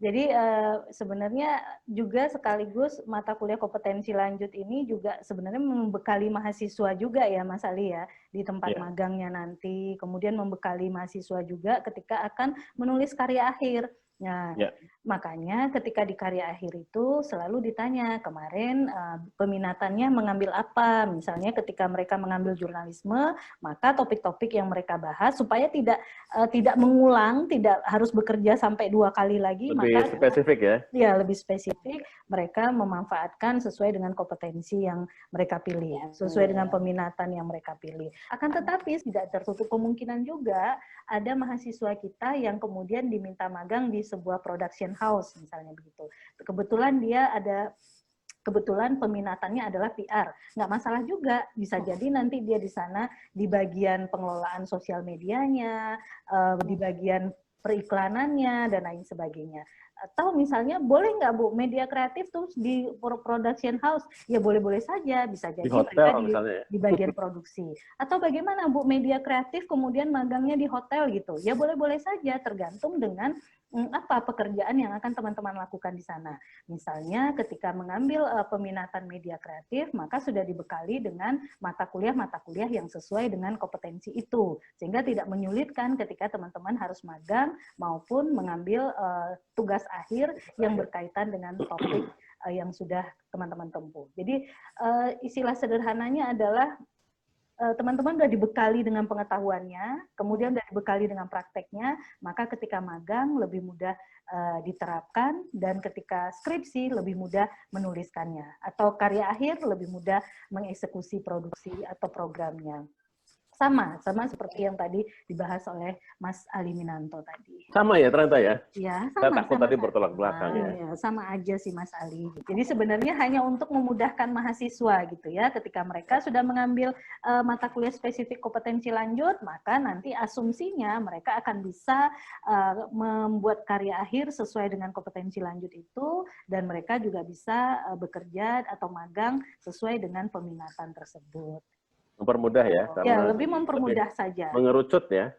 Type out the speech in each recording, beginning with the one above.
Jadi sebenarnya juga sekaligus mata kuliah kompetensi lanjut ini juga sebenarnya membekali mahasiswa juga ya Mas Ali ya, di tempat magangnya nanti, kemudian membekali mahasiswa juga ketika akan menulis karya akhir. Nah, makanya ketika di karya akhir itu selalu ditanya kemarin peminatannya mengambil apa. Misalnya ketika mereka mengambil jurnalisme, maka topik-topik yang mereka bahas supaya tidak mengulang, tidak harus bekerja sampai 2 kali lagi. Lebih spesifik ya? Ya, lebih spesifik. Mereka memanfaatkan sesuai dengan kompetensi yang mereka pilih, sesuai dengan peminatan yang mereka pilih. Akan tetapi tidak tertutup kemungkinan juga ada mahasiswa kita yang kemudian diminta magang di sebuah production house, misalnya begitu. Kebetulan peminatannya adalah PR. Nggak masalah juga, bisa jadi nanti dia di sana di bagian pengelolaan sosial medianya, di bagian periklanannya, dan lain sebagainya. Atau misalnya, boleh nggak Bu, media kreatif tuh di production house? Ya boleh-boleh saja, bisa jadi di hotel, mereka di bagian produksi. Atau bagaimana Bu, media kreatif kemudian magangnya di hotel gitu? Ya boleh-boleh saja, tergantung dengan apa pekerjaan yang akan teman-teman lakukan di sana. Misalnya ketika mengambil peminatan media kreatif, maka sudah dibekali dengan mata kuliah yang sesuai dengan kompetensi itu. Sehingga tidak menyulitkan ketika teman-teman harus magang maupun mengambil tugas akhir yang berkaitan dengan topik yang sudah teman-teman tempuh. Jadi istilah sederhananya adalah teman-teman sudah dibekali dengan pengetahuannya, kemudian sudah dibekali dengan prakteknya, maka ketika magang lebih mudah diterapkan, dan ketika skripsi lebih mudah menuliskannya, atau karya akhir lebih mudah mengeksekusi produksi atau programnya. Sama seperti yang tadi dibahas oleh Mas Ali Minanto tadi. Sama ya ternyata ya? Ya, saya takut tadi bertolak belakang ya. Sama aja sih Mas Ali. Jadi sebenarnya hanya untuk memudahkan mahasiswa gitu ya, ketika mereka sudah mengambil mata kuliah spesifik kompetensi lanjut, maka nanti asumsinya mereka akan bisa membuat karya akhir sesuai dengan kompetensi lanjut itu, dan mereka juga bisa bekerja atau magang sesuai dengan peminatan tersebut. Mempermudah ya? Ya, lebih mempermudah saja. Mengerucut ya?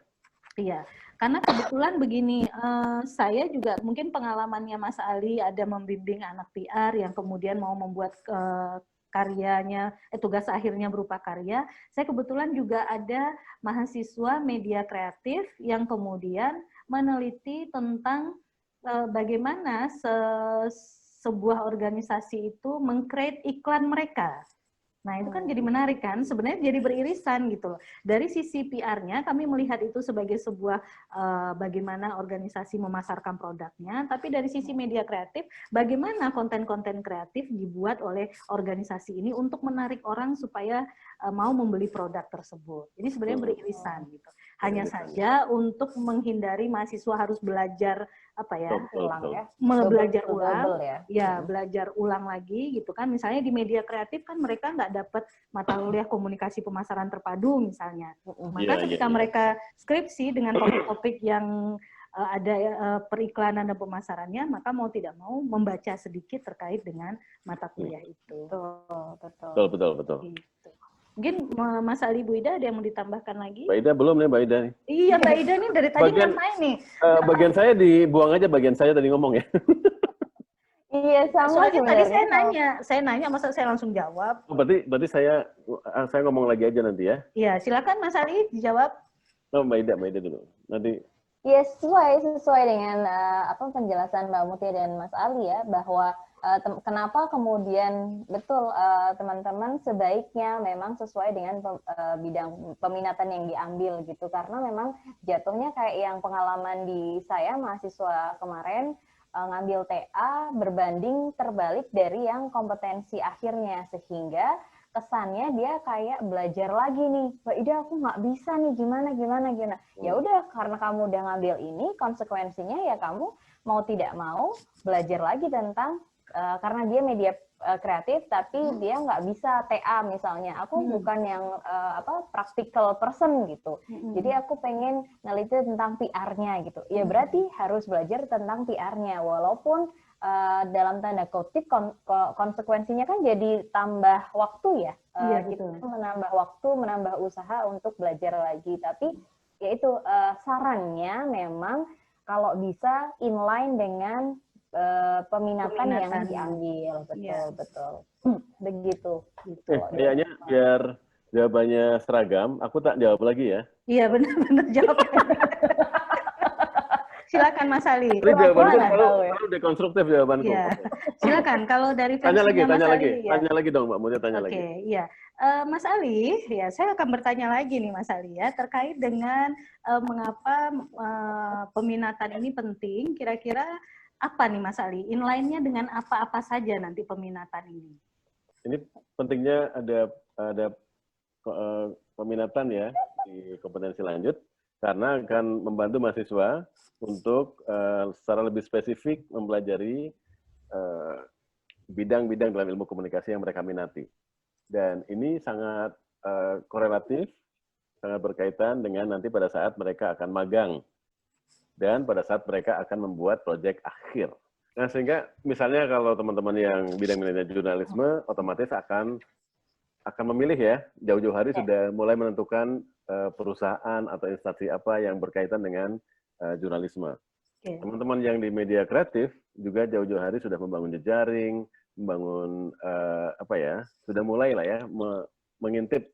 Iya, karena kebetulan begini, saya juga mungkin pengalamannya Mas Ali ada membimbing anak PR yang kemudian mau membuat karyanya, tugas akhirnya berupa karya. Saya kebetulan juga ada mahasiswa media kreatif yang kemudian meneliti tentang bagaimana sebuah organisasi itu meng-create iklan mereka. Nah, itu kan jadi menarik kan, sebenarnya jadi beririsan gitu loh. Dari sisi PR-nya, kami melihat itu sebagai sebuah bagaimana organisasi memasarkan produknya, tapi dari sisi media kreatif, bagaimana konten-konten kreatif dibuat oleh organisasi ini untuk menarik orang supaya mau membeli produk tersebut. Jadi sebenarnya beririsan gitu. Hanya saja untuk menghindari mahasiswa harus belajar belajar ulang, belajar ulang lagi gitu kan. Misalnya di media kreatif kan mereka nggak dapat mata kuliah komunikasi pemasaran terpadu misalnya. Maka ketika mereka skripsi dengan topik-topik yang ada periklanan dan pemasarannya, maka mau tidak mau membaca sedikit terkait dengan mata kuliah itu. Betul. Gitu. Mungkin Mas Ali, Bu Ida ada yang mau ditambahkan lagi? Mbak Ida belum nih, Mbak Ida nih. Iya, Mbak Ida nih dari tadi ngapain nih? Bagian saya dibuang aja, bagian saya tadi ngomong ya. Iya, sama soalnya tadi saya nanya, masa saya langsung jawab. Berarti saya ngomong lagi aja nanti ya. Iya, silakan Mas Ali dijawab. Oh, Mbak Ida dulu. Nanti. Ya, sesuai dengan penjelasan Mbak Mutia dan Mas Ali ya, bahwa kenapa kemudian betul teman-teman sebaiknya memang sesuai dengan bidang peminatan yang diambil gitu, karena memang jatuhnya kayak yang pengalaman di saya mahasiswa kemarin ngambil TA berbanding terbalik dari yang kompetensi akhirnya, sehingga kesannya dia kayak belajar lagi nih, Mbak Ida aku nggak bisa nih, gimana. Ya udah, karena kamu udah ngambil ini, konsekuensinya ya kamu mau tidak mau belajar lagi tentang karena dia media kreatif tapi dia nggak bisa TA misalnya. Aku bukan yang practical person gitu. Jadi aku pengen neliti tentang PR-nya gitu. Ya berarti harus belajar tentang PR-nya, walaupun dalam tanda kutip konsekuensinya kan jadi tambah waktu ya. Kita menambah waktu, menambah usaha untuk belajar lagi. Tapi yaitu sarannya memang kalau bisa inline dengan peminatan yang diambil. Betul, Iya. betul. Begitu. Gitu. Kayaknya biar jawabannya seragam, aku tak jawab lagi ya. Iya, benar-benar jawab. Silakan Mas Ali. Tapi jawabanku Gimana? selalu dekonstruktif jawabanku. Iya. Silakan kalau dari Tanya lagi, versinya Mas tanya Ali. lagi. Ya. Tanya lagi dong, Mbak Mutia, tanya Oke, lagi. iya. Mas Ali, ya saya akan bertanya lagi nih Mas Ali ya, terkait dengan mengapa peminatan ini penting, kira-kira apa nih Mas Ali? Inline-nya dengan apa-apa saja nanti peminatan ini? Ini pentingnya ada peminatan ya di kompetensi lanjut, karena akan membantu mahasiswa untuk secara lebih spesifik mempelajari bidang-bidang dalam ilmu komunikasi yang mereka minati. Dan ini sangat korelatif, sangat berkaitan dengan nanti pada saat mereka akan magang dan pada saat mereka akan membuat proyek akhir. Nah, sehingga misalnya kalau teman-teman yang bidang manajemen jurnalisme otomatis akan memilih ya, jauh-jauh hari sudah mulai menentukan perusahaan atau instansi apa yang berkaitan dengan jurnalisme. Teman-teman yang di media kreatif juga jauh-jauh hari sudah membangun jejaring, membangun sudah mulai lah ya mengintip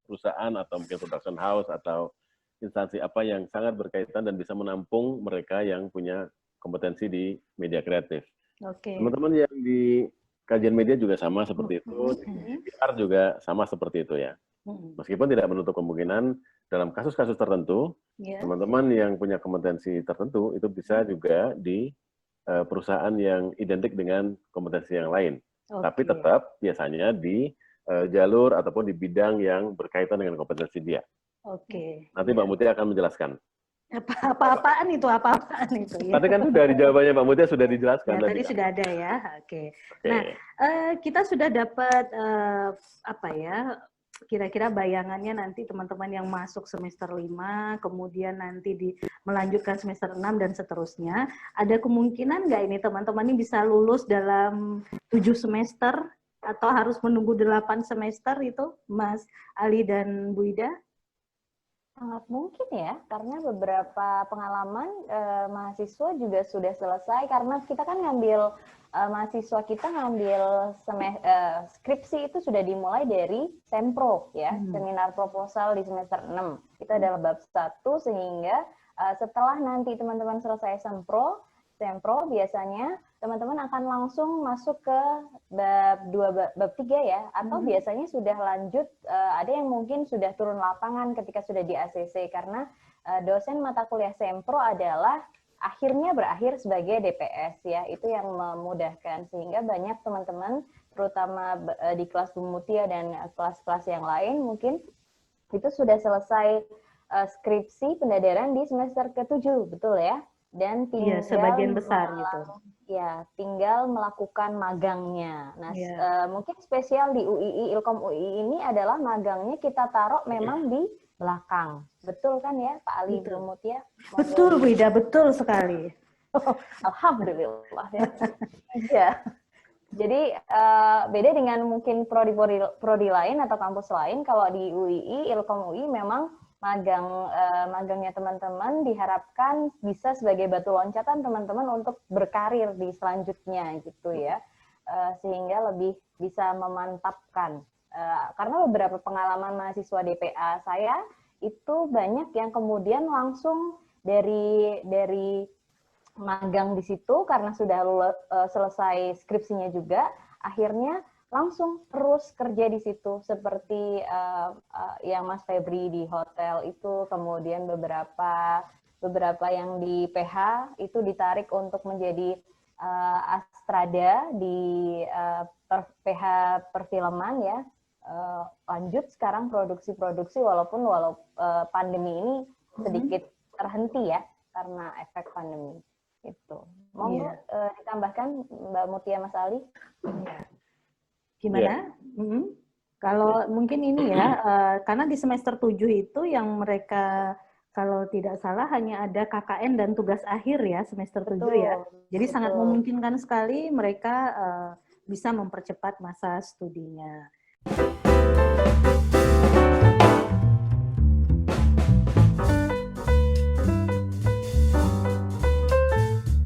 perusahaan atau mungkin production house atau instansi apa yang sangat berkaitan dan bisa menampung mereka yang punya kompetensi di media kreatif. Teman-teman yang di kajian media juga sama seperti itu, di PR juga sama seperti itu ya. Meskipun tidak menutup kemungkinan dalam kasus-kasus tertentu, teman-teman yang punya kompetensi tertentu itu bisa juga di perusahaan yang identik dengan kompetensi yang lain. Tapi tetap biasanya di jalur ataupun di bidang yang berkaitan dengan kompetensi dia. Nanti Mbak Mutia akan menjelaskan. Apa-apaan itu? Ya. Tadi kan sudah di jawabannya Mbak Mutia sudah dijelaskan. Ya, tadi sudah ada ya. Nah, kita sudah dapat kira-kira bayangannya nanti teman-teman yang masuk semester 5, kemudian nanti melanjutkan semester 6 dan seterusnya. Ada kemungkinan nggak ini teman-teman ini bisa lulus dalam 7 semester atau harus menunggu 8 semester itu, Mas Ali dan Bu Ida? Sangat mungkin ya, karena beberapa pengalaman mahasiswa juga sudah selesai, karena kita kan mahasiswa kita ngambil skripsi itu sudah dimulai dari sempro ya, seminar proposal di semester 6. Itu adalah bab 1, sehingga setelah nanti teman-teman selesai sempro biasanya teman-teman akan langsung masuk ke bab 2, bab 3 ya, atau biasanya sudah lanjut, ada yang mungkin sudah turun lapangan ketika sudah di ACC, karena dosen mata kuliah sempro adalah akhirnya berakhir sebagai DPS ya, itu yang memudahkan, sehingga banyak teman-teman terutama di kelas Bu Mutia dan kelas-kelas yang lain mungkin itu sudah selesai skripsi pendadaran di semester ke-7, betul ya? Dan tinggal sebagian besar gitu. Ya, tinggal melakukan magangnya. Nah, mungkin spesial di UII, Ilkom UII ini adalah magangnya kita taruh memang di belakang. Betul kan ya, Pak Ali Bu Mutia? Betul, Bu Ida, betul sekali. Alhamdulillah ya. Ya. Jadi beda dengan mungkin prodi lain atau kampus lain, kalau di UII, Ilkom UII memang magangnya teman-teman diharapkan bisa sebagai batu loncatan teman-teman untuk berkarir di selanjutnya gitu ya, sehingga lebih bisa memantapkan. Karena beberapa pengalaman mahasiswa DPA saya itu banyak yang kemudian langsung dari magang di situ karena sudah selesai skripsinya juga, akhirnya langsung terus kerja di situ, seperti yang Mas Febri di hotel itu, kemudian beberapa yang di PH itu ditarik untuk menjadi astrada di PH perfilman ya, lanjut sekarang produksi-produksi walaupun pandemi ini sedikit terhenti ya karena efek pandemi itu. Monggo ditambahkan Mbak Mutia, Mas Ali. Gimana? Kalau mungkin ini ya, karena di semester 7 itu yang mereka kalau tidak salah hanya ada KKN dan tugas akhir ya, semester 7 ya. Jadi sangat memungkinkan sekali mereka bisa mempercepat masa studinya.